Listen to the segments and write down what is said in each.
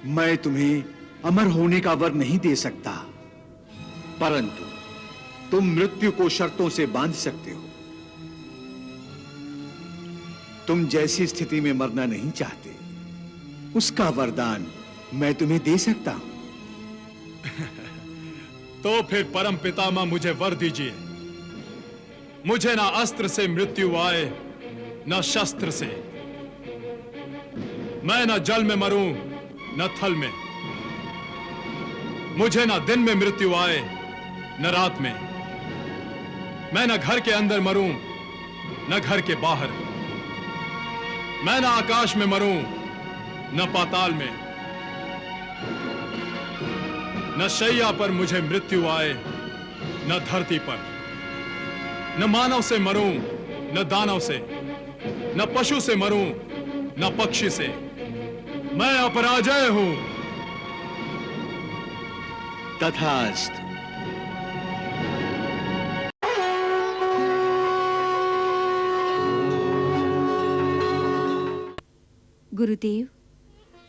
मैं तुम्हें अमर होने का वर नहीं दे सकता, परंतु तुम मृत्यु को शर्तों से बांध सकते हो। तुम जैसी स्थिति में मरना नहीं चाहते, उसका वरदान मैं तुम्हें दे सकता हूं। तो फिर परम पितामह मुझे वर दीजिए। मुझे ना अस्त्र से मृत्यु आए, न शस्त्र से। मैं न जल में मरूं, न थल में। मुझे ना दिन में मृत्यु आए, न रात में। मैं न घर के अंदर मरूं, न घर के बाहर। मैं न आकाश में मरूं, न पाताल में। न शैया पर मुझे मृत्यु आए, न धरती पर। न मानव से मरूं, न दानव से। न पशु से मरूं, न पक्षी से। मैं अपराजय हूं। तथास्तु। गुरुदेव,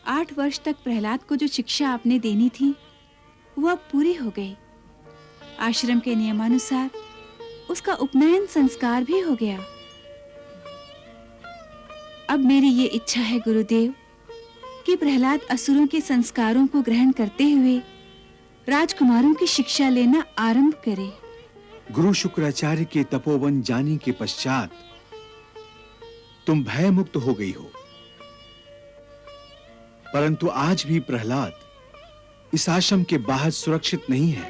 8 वर्ष तक प्रहलाद को जो शिक्षा आपने देनी थी वो अब पूरी हो गई। आश्रम के नियमानुसार उसका उपनयन संस्कार भी हो गया। अब मेरी ये इच्छा है गुरुदेव कि प्रहलाद असुरों के संस्कारों को ग्रहण करते हुए राजकुमारों की शिक्षा लेना आरंभ करे। गुरु शुक्राचार्य के तपोवन जाने के पश्चात तुम भय मुक्त हो गई हो, परंतु आज भी प्रहलाद इस आश्रम के बाहर सुरक्षित नहीं है।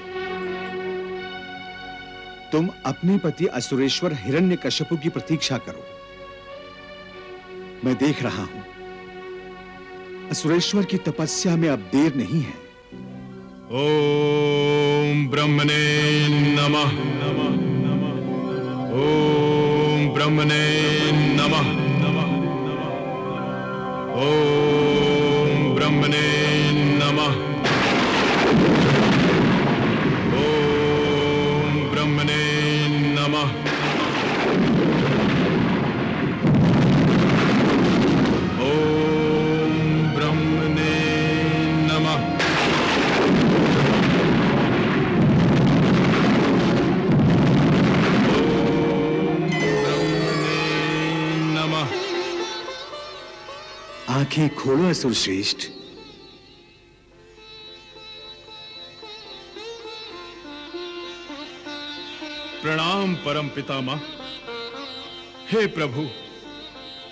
तुम अपने पति असुरेश्वर हिरण्यकश्यपु की प्रतीक्षा करो। मैं देख रहा हूं, असुरेश्वर की तपस्या में अब देर नहीं है। ओम ब्रह्मणे नमः। ओम ब्रह्मणे नमः। ओम ब्रह्मणे नमः। ओम ब्रह्मणे नमः। ओम ब्रह्मणे नमः। आंखें खोलो असुर श्रेष्ठ। प्रणाम परम पितामह। हे प्रभु,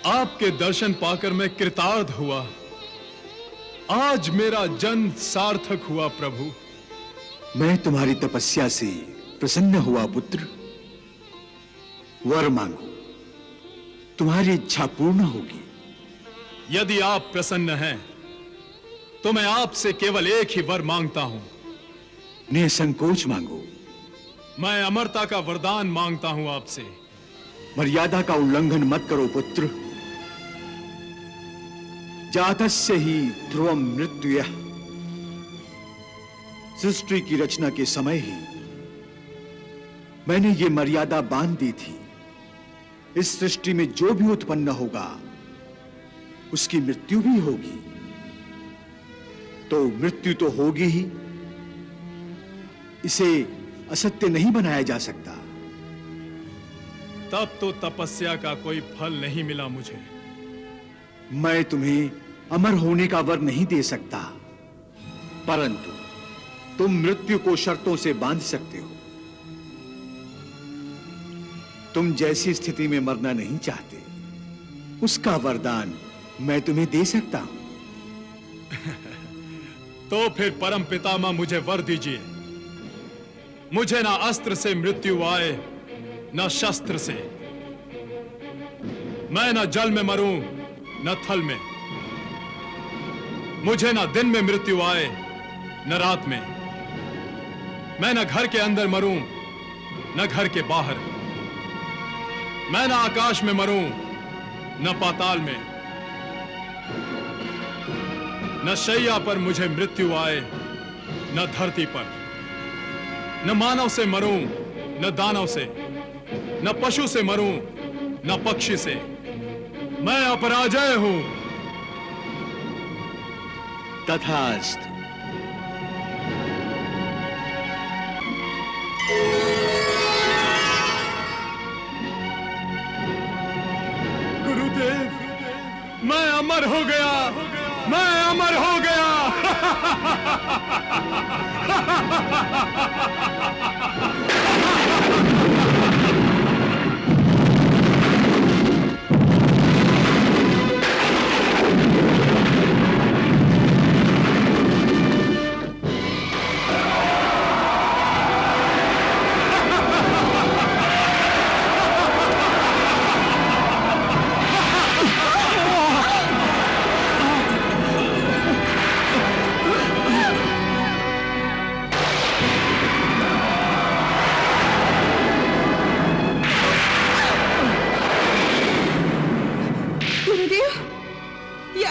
आपके दर्शन पाकर मैं कृतार्थ हुआ। आज मेरा जन्म सार्थक हुआ प्रभु। मैं तुम्हारी तपस्या से प्रसन्न हुआ पुत्र। वर मांगो, तुम्हारी इच्छा पूर्ण होगी। यदि आप प्रसन्न हैं तो मैं आपसे केवल एक ही वर मांगता हूं। निसंकोच मांगो। मैं अमरता का वरदान मांगता हूं आपसे। मर्यादा का उल्लंघन मत करो पुत्र। जातस्य ही ध्रुवम मृत्युयः। सृष्टि की रचना के समय ही मैंने ये मर्यादा बांध दी थी। इस सृष्टि में जो भी उत्पन्न होगा उसकी मृत्यु भी होगी। तो मृत्यु तो होगी ही, इसे असत्य नहीं बनाया जा सकता। तब तो तपस्या का कोई फल नहीं मिला मुझे। मैं तुम्हें अमर होने का वर नहीं दे सकता, परंतु तुम मृत्यु को शर्तों से बांध सकते हो। तुम जैसी स्थिति में मरना नहीं चाहते, उसका वरदान मैं तुम्हें दे सकता हूं। तो फिर परम पितामह मुझे वर दीजिए। मुझे ना अस्त्र से मृत्यु आए, न शस्त्र से। मैं न जल में मरूं, न थल में। मुझे ना दिन में मृत्यु आए, न रात में। मैं न घर के अंदर मरूं, न घर के बाहर। मैं न आकाश में मरूं, न पाताल में। न शैया पर मुझे मृत्यु आए, न धरती पर। न मानव से मरूं, न दानव से। न पशु से मरूं, न पक्षी से। मैं अपराजय हूं। तथास्तु। गुरुदेव, मैं अमर हो गया, मैं अमर हो गया।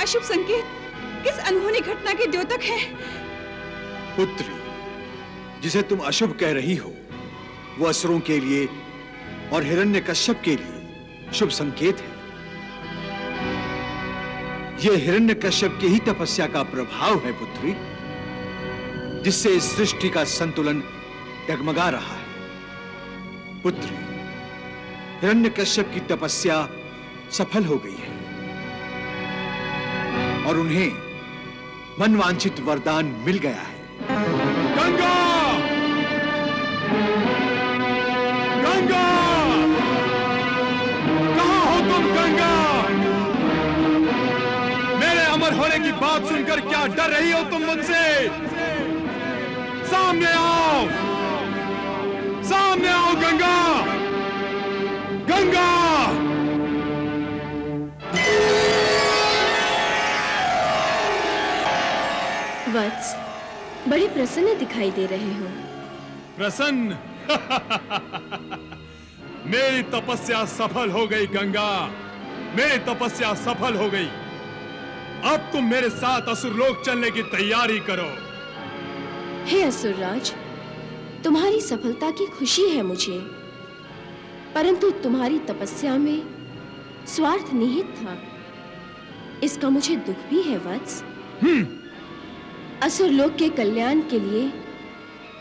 अशुभ संकेत किस अनहोनी घटना के द्योतक है? पुत्री, जिसे तुम अशुभ कह रही हो वो असुरों के लिए और हिरण्यकश्यप के लिए शुभ संकेत है। यह हिरण्यकश्यप की ही तपस्या का प्रभाव है पुत्री, जिससे इस सृष्टि का संतुलन डगमगा रहा है। पुत्री, हिरण्यकश्यप की तपस्या सफल हो गई है और उन्हें मनवांछित वरदान मिल गया है। गंगा! गंगा! कहां हो तुम गंगा? मेरे अमर होने की बात सुनकर क्या डर रही हो तुम मुझसे? सामने आओ! सामने आओ गंगा! गंगा! वत्स, बड़े प्रसन्न दिखाई दे रहे हो। प्रसन्न? मेरी तपस्या सफल हो गई गंगा, मेरी तपस्या सफल हो गई। अब तुम मेरे साथ असुरलोक चलने की तैयारी करो। हे असुरराज, तुम्हारी सफलता की खुशी है मुझे, परंतु तुम्हारी तपस्या में स्वार्थ निहित था, इसका मुझे दुख भी है वत्स। असुरलोक के कल्याण के लिए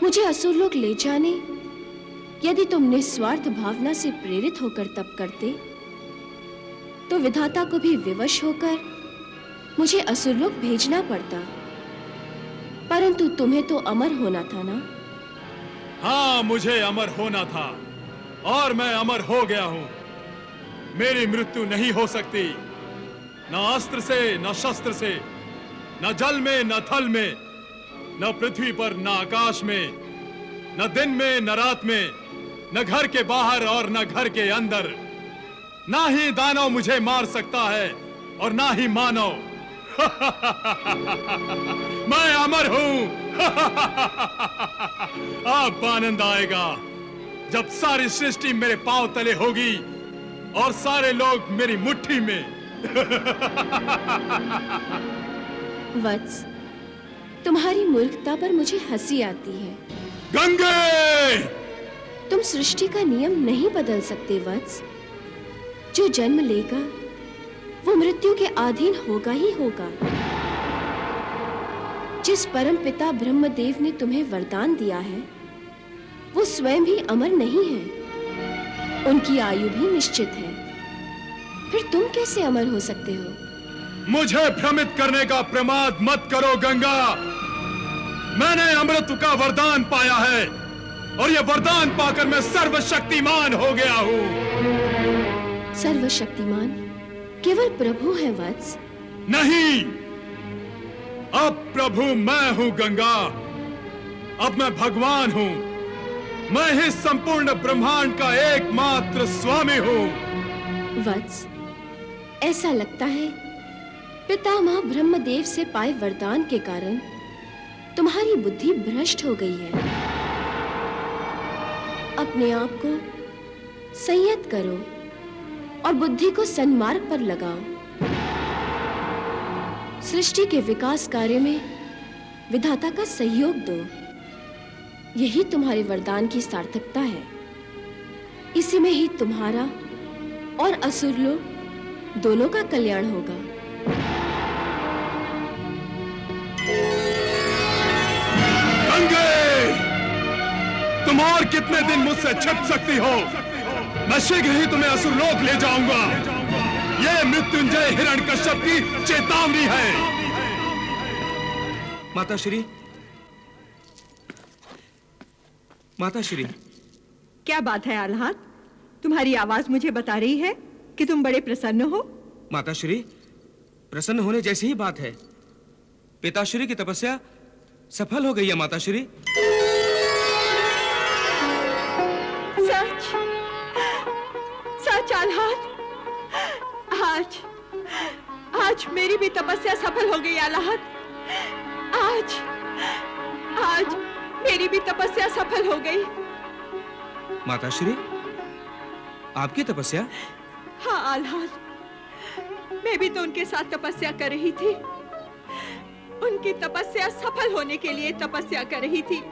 मुझे असुरलोक ले जाने यदि तुम निस्वार्थ भावना से प्रेरित होकर तप करते तो विधाता को भी विवश होकर मुझे असुरलोक भेजना पड़ता, परंतु तुम्हें तो अमर होना था ना? हाँ, मुझे अमर होना था और मैं अमर हो गया हूं। मेरी मृत्यु नहीं हो सकती, न अस्त्र से, न शस्त्र से, न जल में, न थल में, न पृथ्वी पर, न आकाश में, न दिन में, न रात में, न घर के बाहर और न घर के अंदर। ना ही दानव मुझे मार सकता है और ना ही मानव। मैं अमर हूं। अब आनंद आएगा जब सारी सृष्टि मेरे पांव तले होगी और सारे लोग मेरी मुट्ठी में। वत्स, तुम्हारी मूर्खता पर मुझे हंसी आती है। गंगे! तुम सृष्टि का नियम नहीं बदल सकते वत्स। जो जन्म लेगा वो मृत्यु के अधीन होगा ही होगा। जिस परम पिता ब्रह्मदेव ने तुम्हें वरदान दिया है वो स्वयं भी अमर नहीं है, उनकी आयु भी निश्चित है, फिर तुम कैसे अमर हो सकते हो? मुझे भ्रमित करने का प्रमाद मत करो गंगा। मैंने अमृत का वरदान पाया है और यह वरदान पाकर मैं सर्वशक्तिमान हो गया हूं। सर्वशक्तिमान केवल प्रभु है वत्स। नहीं, अब प्रभु मैं हूं गंगा। अब मैं भगवान हूं। मैं ही संपूर्ण ब्रह्मांड का एकमात्र स्वामी हूं। वत्स, ऐसा लगता है पितामह ब्रह्मदेव से पाए वरदान के कारण तुम्हारी बुद्धि भ्रष्ट हो गई है। अपने आप को संयत करो और बुद्धि को सन्मार्ग पर लगाओ। सृष्टि के विकास कार्य में विधाता का सहयोग दो, यही तुम्हारे वरदान की सार्थकता है। इसी में ही तुम्हारा और असुरलोक दोनों का कल्याण होगा। तुम और कितने दिन मुझसे छिप सकती हो? मैं शीघ्र ही तुम्हें असुरलोक ले जाऊंगा। यह मृत्युंजय हिरण्यकश्यप की चेतावनी है। माताश्री, माताश्री। क्या बात है आल्हाद? तुम्हारी आवाज मुझे बता रही है कि तुम बड़े प्रसन्न हो। माताश्री, प्रसन्न होने जैसी ही बात है। पिताश्री की तपस्या सफल हो गई है माताश्री। सच सच आल्हाद, आज मेरी भी तपस्या सफल हो गई आल्हाद। आज मेरी भी तपस्या सफल हो गई। माताश्री, आपकी तपस्या? हाँ आल्हाद, मैं भी तो उनके साथ तपस्या कर रही थी। उनकी तपस्या सफल होने के लिए तपस्या कर रही थी।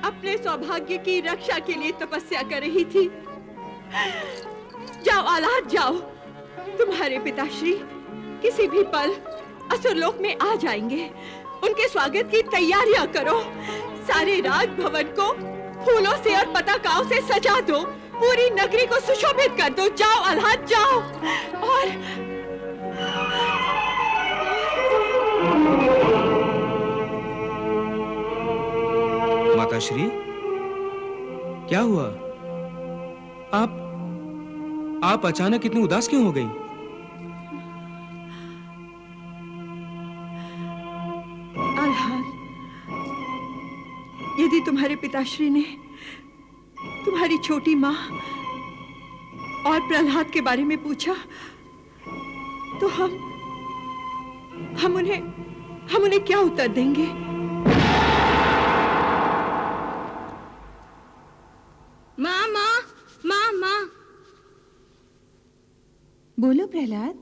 अपने सौभाग्य की रक्षा के लिए तपस्या कर रही थी। जाओ आल्हाद, जाओ। तुम्हारे पिताश्री किसी भी पल असुरलोक में आ जाएंगे। उनके स्वागत की तैयारियां करो। सारे राजभवन को फूलों से और पताकाओं से सजा दो। पूरी नगरी को सुशोभित कर दो। जाओ आल्हाद, जाओ। और माताश्री, क्या हुआ? आप अचानक इतनी उदास क्यों हो गई? आल्हाद, यदि तुम्हारे पिताश्री ने तुम्हारी छोटी माँ और प्रहलाद के बारे में पूछा तो हम उन्हें क्या उत्तर देंगे? माँ माँ माँ माँ। बोलो प्रहलाद।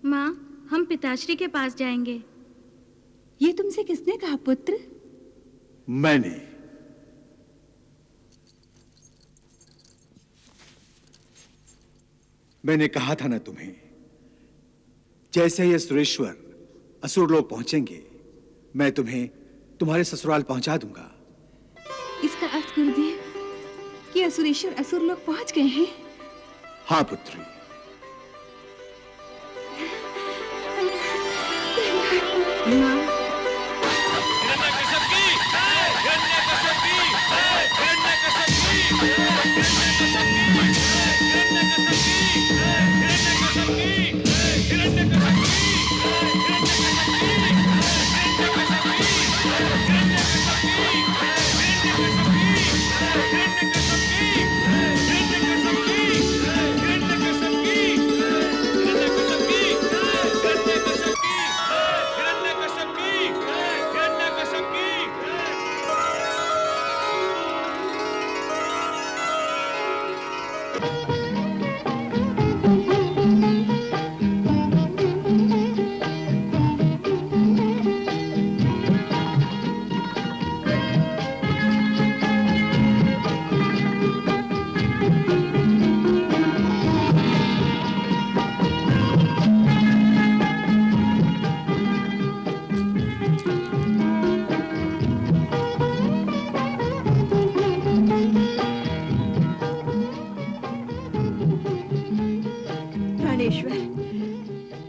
माँ, हम पिताश्री के पास जाएंगे। ये तुमसे किसने कहा पुत्र? मैंने कहा था ना तुम्हें, जैसे ही सुरेश्वर असुर लोग पहुंचेंगे मैं तुम्हें तुम्हारे ससुराल पहुंचा दूंगा। इसका अर्थ गुरुदेव कि असुरेश्वर असुर लोग पहुंच गए हैं। हाँ पुत्री।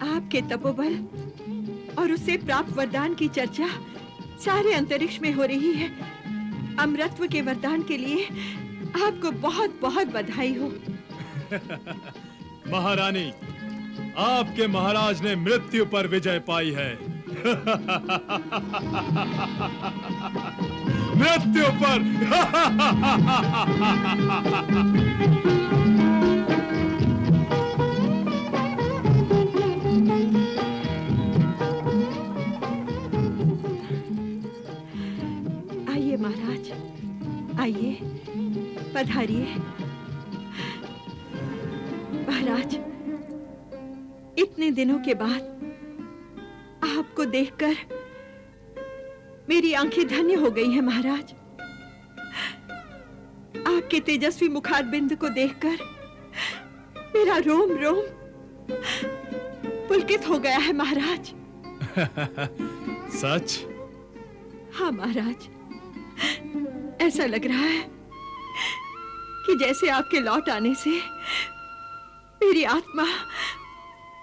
आपके तपोबल और उससे प्राप्त वरदान की चर्चा सारे अंतरिक्ष में हो रही है। अमरत्व के वरदान के लिए आपको बहुत बहुत बधाई हो। महारानी, आपके महाराज ने मृत्यु पर विजय पाई है। मृत्यु पर। आइए महाराज, आइए, पधारिए। महाराज, इतने दिनों के बाद आपको देखकर मेरी आंखें धन्य हो गई हैं महाराज। आपके तेजस्वी मुखारबिंद को देखकर मेरा रोम रोम पुलकित हो गया है महाराज। सच? हाँ महाराज, ऐसा लग रहा है कि जैसे आपके लौट आने से मेरी आत्मा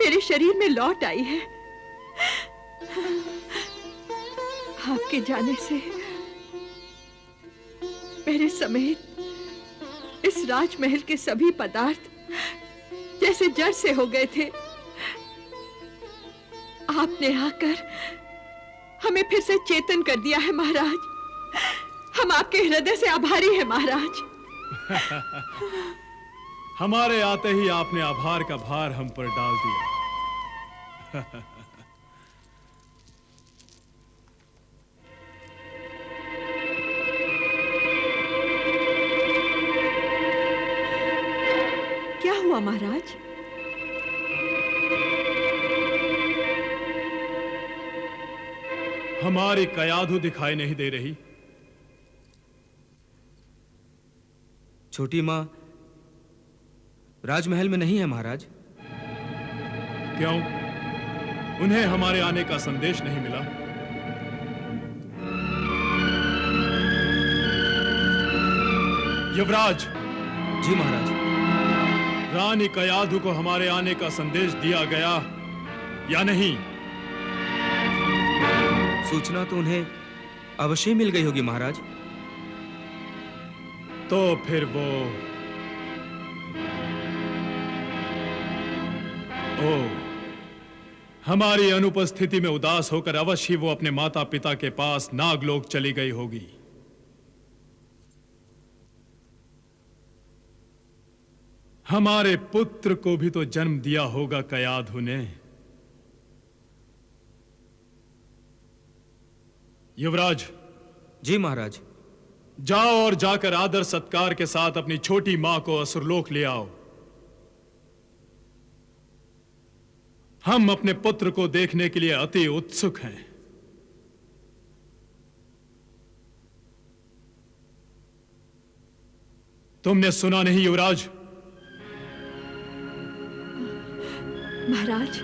मेरे शरीर में लौट आई है। आपके जाने से मेरे समेत इस राजमहल के सभी पदार्थ जैसे जड़ से हो गए थे। आपने आकर हमें फिर से चेतन कर दिया है महाराज। हम आपके हृदय से आभारी हैं महाराज। हमारे आते ही आपने आभार का भार हम पर डाल दिया। क्या हुआ महाराज? हमारी कयाधु दिखाई नहीं दे रही। छोटी माँ राजमहल में नहीं है महाराज। क्यों? उन्हें हमारे आने का संदेश नहीं मिला? युवराज। जी महाराज। रानी कयाधु को हमारे आने का संदेश दिया गया या नहीं? सूचना तो उन्हें अवश्य ही मिल गई होगी महाराज। तो फिर वो हमारी अनुपस्थिति में उदास होकर अवश्य ही वो अपने माता पिता के पास नागलोक चली गई होगी। हमारे पुत्र को भी तो जन्म दिया होगा कयाधु ने। युवराज। जी महाराज। जाओ और जाकर आदर सत्कार के साथ अपनी छोटी मां को असुरलोक ले आओ। हम अपने पुत्र को देखने के लिए अति उत्सुक हैं। तुमने सुना नहीं युवराज? महाराज,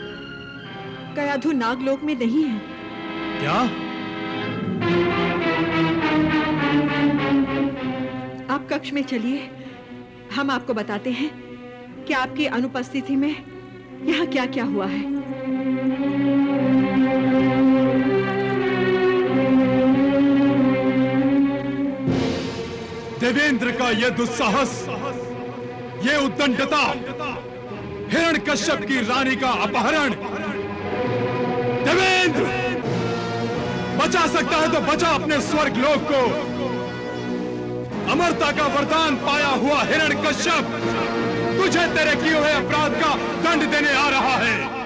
कयाधु नागलोक में नहीं है। क्या? आप कक्ष में चलिए, हम आपको बताते हैं कि आपकी अनुपस्थिति में यहाँ क्या क्या हुआ है। देवेंद्र का यह दुस्साहस, ये उद्दंडता, हिरण्यकश्यप की रानी का अपहरण। देवेंद्र, बचा सकता है तो बचा अपने स्वर्ग लोक को। अमरता का वरदान पाया हुआ हिरण्यकश्यप तुझे तेरे किए हुए अपराध का दंड देने आ रहा है।